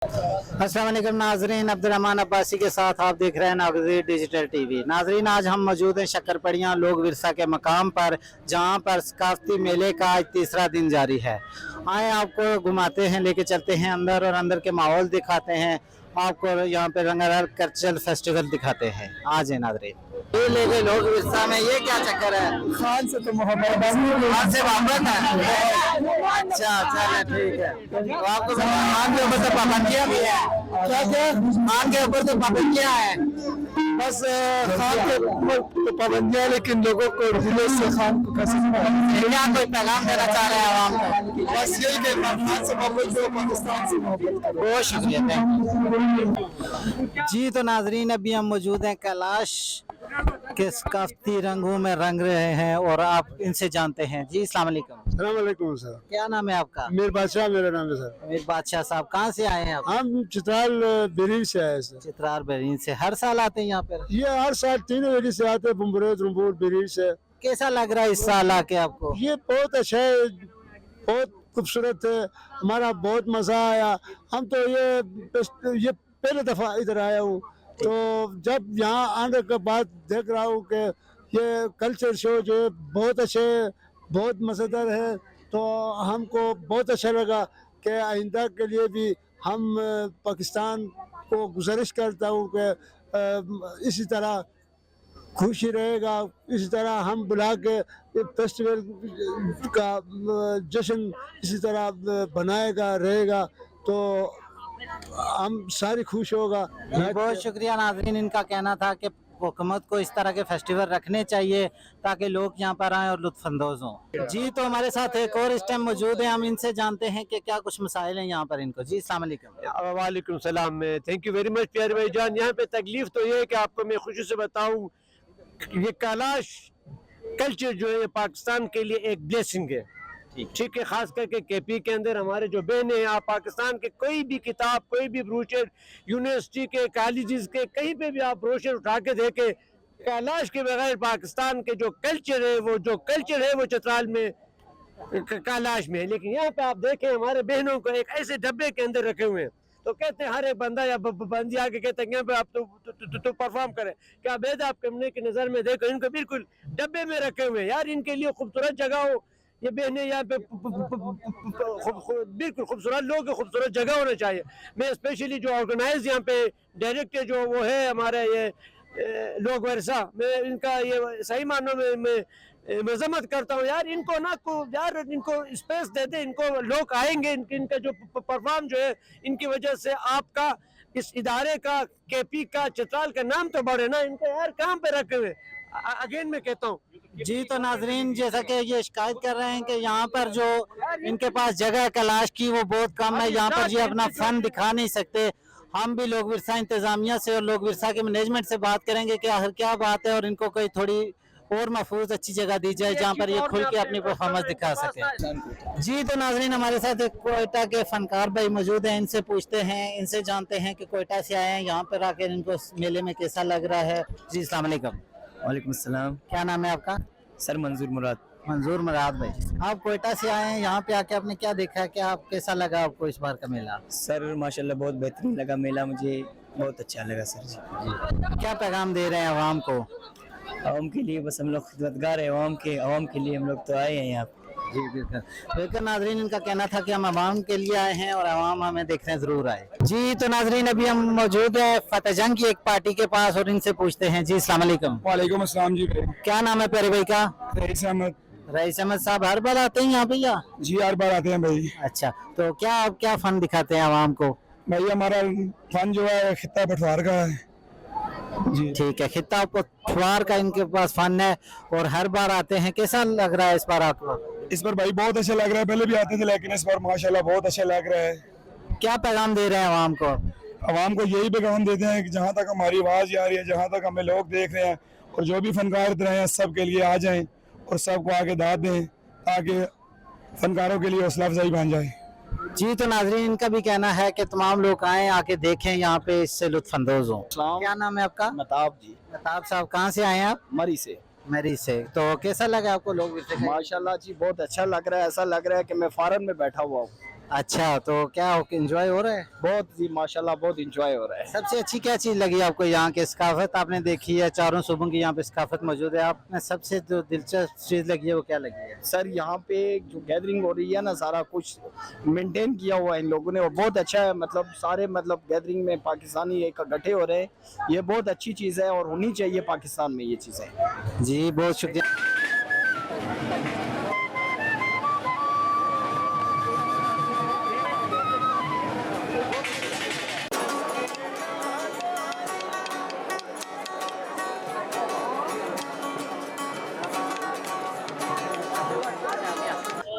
अस्सलाम वालेकुम नाजरीन, अब्दुर्रहमान अब्बासी के साथ आप देख रहे हैं नागज़ीर डिजिटल टीवी। नाजरीन, आज हम मौजूद हैं शक्करपड़ियाँ लोक विरसा के मकाम पर, जहाँ पर सकाफती मेले का आज तीसरा दिन जारी है। आए आपको घुमाते हैं, लेके चलते हैं अंदर और अंदर के माहौल दिखाते हैं, आपको यहाँ पे रंगारंग कल्चरल फेस्टिवल दिखाते हैं। आज है नाजरीन, ये ले गए लोक विरसा में, ये क्या चक्कर है? खान से तो मोहब्बत, खान से मोहब्बत है। अच्छा चलो ठीक है। तो आपको खान के ऊपर तो पाबंदियां भी है, क्या क्या खान के ऊपर तो पाबंदियां है? बस खान के ऊपर तो पाबंदियां, लेकिन लोगों को दिलों से खान को कैसे क्या कोई पैगाम देना चाह रहे हैं आवाम को? बस यही कि खान से मोहब्बत करो, पाकिस्तान से मोहब्बत करो। बहुत शुक्रिया, थैंक यू जी। तो नाजरीन, अभी हम मौजूद हैं कैलाश के सकाफती रंगों में रंग रहे हैं और आप इनसे जानते हैं। जी अस्सलाम वालेकुम। अस्सलाम वालेकुम सर। क्या नाम है आपका? मीर बादशाह मेरा नाम है सर। मीर बादशाह साहब, कहाँ से आए हैं आप? हम चित्राल बेरीन से आए सर। चित्रार बेरीन से। हर साल आते हैं यहाँ पर? ये हर साल 3 बजे से आते हैं, बुम्बरेत रुम्बूर बेरीन से। कैसा लग रहा है इस साल आके आपको? ये बहुत अच्छा है, बहुत खूबसूरत है, हमारा बहुत मजा आया। हम तो ये पहले दफा इधर आया हूँ, तो जब यहाँ आने के बाद देख रहा हूँ कि ये कल्चर शो जो है बहुत अच्छे, बहुत मज़ेदार है, तो हमको बहुत अच्छा लगा कि आइंदा के लिए भी हम पाकिस्तान को गुजारिश करता हूँ कि इसी तरह खुशी रहेगा, इसी तरह हम बुला के फेस्टिवल का जश्न इसी तरह बनाएगा रहेगा, तो हम सारी खुश होगा। बहुत शुक्रिया नाज़रीन, इनका कहना था कि हुकूमत को इस तरह के फेस्टिवल रखने चाहिए ताकि लोग यहाँ पर आएँ और लुत्फ़अंदोज़ हों। जी, तो हमारे साथ एक और इस टाइम मौजूद है, हम इनसे जानते हैं कि क्या कुछ मसाइल हैं यहाँ पर इनको। जी अस्सलाम वालेकुम। वालेकुम सलाम, थैंक यू वेरी मच प्यारे भाई जान। यहाँ पे तकलीफ तो ये है कि आपको मैं खुशी से बताऊं, ये कैलाश कल्चर जो है पाकिस्तान के लिए एक ब्लेसिंग है, ठीक है। खास करके केपी के अंदर हमारे जो बहने हैं, आप पाकिस्तान के कोई भी किताब, कोई भी ब्रोशर, यूनिवर्सिटी के, कॉलेजेस के, कहीं पे भी आप ब्रोशर उठा के देखे, कैलाश के बगैर पाकिस्तान के जो कल्चर है, वो चित्राल में कैलाश में है। लेकिन यहाँ पे आप देखें हमारे बहनों को एक ऐसे डब्बे के अंदर रखे हुए हैं, तो कहते हैं हर एक बंदा या बंदी आके कहते हैं यहाँ पे आप तो परफॉर्म करें। क्या बेद आप कमरे की नज़र में देखो, इनको बिल्कुल डब्बे में रखे हुए हैं। यार इनके लिए खूबसूरत जगह हो, ये बहनें यहाँ पे बिल्कुल खूबसूरत लोग, खूबसूरत जगह होना चाहिए। मैं स्पेशली जो ऑर्गेनाइज यहाँ पे डायरेक्टर जो वो है हमारे ये लोग वर्षा, मैं इनका ये सही मानों में मैं मजम्मत करता हूँ। यार इनको ना यार इनको स्पेस दे दे, इनको लोग आएंगे, इनका जो परफॉर्म जो है, इनकी वजह से आपका इस इदारे का, केपी का, चित्राल का नाम तो बढ़े ना। इनको यार काम पे रखे हुए, अगेन मैं कहता हूँ। जी, तो नाजरीन, जैसा कि ये शिकायत कर रहे हैं कि यहाँ पर जो इनके पास जगह कैलाश की वो बहुत कम है, यहाँ पर ये अपना फन दिखा नहीं सकते। हम भी लोक विरसा इंतजामिया से और लोक विरसा के मैनेजमेंट से बात करेंगे कि आखिर क्या बात है और इनको कोई थोड़ी और महफूज अच्छी जगह दी जाए जहाँ पर ये खुल के अपनी परफॉर्मेंस दिखा सके। जी, तो नाजरीन, हमारे साथ एक कोयटा के फनकार भाई मौजूद हैं, इनसे पूछते हैं, इनसे जानते हैं कि कोयटा से आए हैं, यहाँ पर आकर इनको मेले में कैसा लग रहा है। जी अस्सलाम वालेकुम। वालेकुम सलाम। क्या नाम है आपका? सर मंजूर मुराद। मंजूर मुराद भाई, आप कोयटा से आए हैं, यहाँ पे आके आपने क्या देखा, क्या आप कैसा लगा आपको इस बार का मेला? सर माशाल्लाह बहुत बेहतरीन लगा मेला, मुझे बहुत अच्छा लगा सर जी। क्या पैगाम दे रहे हैं आवाम को? आवाम के लिए बस हम लोग खिदमतगार है, आवाम के लिए हम लोग तो आए हैं यहाँ पे। जी बिल्कुल बिल्कुल। नाजरीन, इनका कहना था कि हम आवाम के लिए आए हैं और आवाम हमें देखने जरूर आए। जी, तो नाजरीन, अभी हम मौजूद है फतेह जंग की एक पार्टी के पास और इनसे पूछते हैं। जी अस्सलाम वालेकुम। वालेकुम अस्सलाम जी। क्या नाम है प्यारे भाई का? रईस अहमद। रईस अहमद साहब, हर बार आते हैं यहाँ पे या? जी हर बार आते हैं भाई। अच्छा, तो क्या आप क्या फन दिखाते हैं आवाम को? भाई हमारा फन जो है खित्ता पटवार का है जी। ठीक है, खित्ता पटवार का इनके पास फन है और हर बार आते हैं। कैसा लग रहा है इस बार आपको? इस बार भाई बहुत अच्छा लग रहा है, पहले भी आते थे लेकिन इस बार माशाल्लाह बहुत अच्छा लग रहा है। क्या पैगाम दे रहे हैं आवाम को? आवाम को यही पैगाम देते हैं कि जहाँ तक हमारी आवाज़ आ रही है, जहाँ तक हमें लोग देख रहे हैं और जो भी फनकार रहे हैं, सब के लिए आ जाएं और सबको आगे दाद दें ताकि फनकारों के लिए हौसला अफजाई बन जाए। जी, तो नाजरीन, इनका भी कहना है कि तमाम लोग आए, आके देखें यहाँ पे, इससे लुत्फअंदोज हों। क्या नाम है आपका? मताब जी। मताब साहब, कहाँ से आए हैं आप? मरी से। मरी से। तो कैसा लगा आपको लोग विरसे? माशाल्लाह जी बहुत अच्छा लग रहा है, ऐसा लग रहा है कि मैं फॉरेन में बैठा हुआ हूँ। अच्छा, तो क्या एंजॉय हो रहा है? बहुत जी माशाल्लाह बहुत इंजॉय हो रहा है। सबसे अच्छी क्या चीज लगी आपको यहाँ की? सकाफत आपने देखी है, चारों सूबों की यहाँ पे सकाफत मौजूद है, आपने सबसे जो दिलचस्प चीज लगी है वो क्या लगी है? सर यहाँ पे जो गैदरिंग हो रही है ना, सारा कुछ मेंटेन किया हुआ है इन लोगों ने, और बहुत अच्छा है। मतलब सारे मतलब गैदरिंग में पाकिस्तानी इकट्ठे हो रहे हैं, ये बहुत अच्छी चीज़ है और होनी चाहिए पाकिस्तान में ये चीज़ें। जी बहुत शुक्रिया।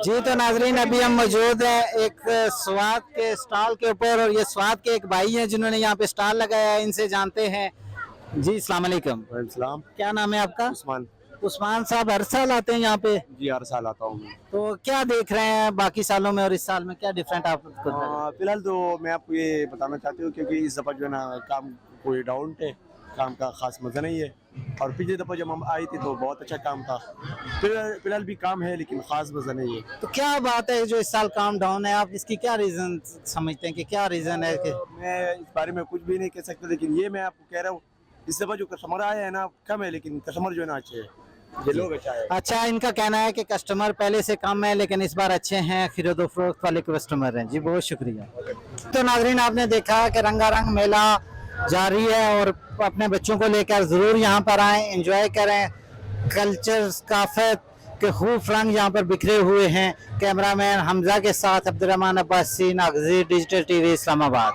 जी तो नाजरीन, अभी हम मौजूद हैं एक स्वाद के स्टॉल के ऊपर, और ये स्वाद के एक भाई हैं जिन्होंने यहाँ पे स्टॉल लगाया है, इनसे जानते हैं। जी अस्सलाम वालेकुम, इस्लाम क्या नाम है आपका? उस्मान उस्मान साहब, हर साल आते हैं यहाँ पे, जी हर साल आता हूँ मैं। तो क्या देख रहे हैं बाकी सालों में और इस साल में क्या डिफरेंट आपको? फिलहाल तो मैं आपको ये बताना चाहती हूँ क्योंकि इस दफ़ा जो है ना काम कोई डाउन है, काम का खास मज़ा नहीं है, और पिछली दफ़ा जब हम आए थे तो बहुत अच्छा काम था। फिलहाल भी काम है लेकिन खास मज़ा नहीं है। तो क्या बात है जो इस साल काम डाउन है, आप इसकी क्या रीजन समझते हैं कि क्या रीजन है कि? मैं इस बारे में कुछ भी नहीं कह सकता, लेकिन ये मैं आपको कह रहा हूँ इस दफ़ा जो कस्टमर आया है ना कम है, लेकिन कस्टमर जो है ना अच्छे है, ये लोग अच्छा है। अच्छा, इनका कहना है कि कस्टमर पहले से कम है लेकिन इस बार अच्छे हैं, खरीदो फरोख्त वाले कस्टमर हैं। जी बहुत शुक्रिया। तो नाजरीन, आपने देखा कि रंगारंग मेला जारी है, और अपने बच्चों को लेकर ज़रूर यहाँ पर आएँ, एंजॉय करें। कल्चर सकाफत के खूब रंग यहाँ पर बिखरे हुए हैं। कैमरामैन हमजा के साथ अब्दुर्रहमान अब्बासी, नागज़ीर डिजिटल टीवी, इस्लामाबाद।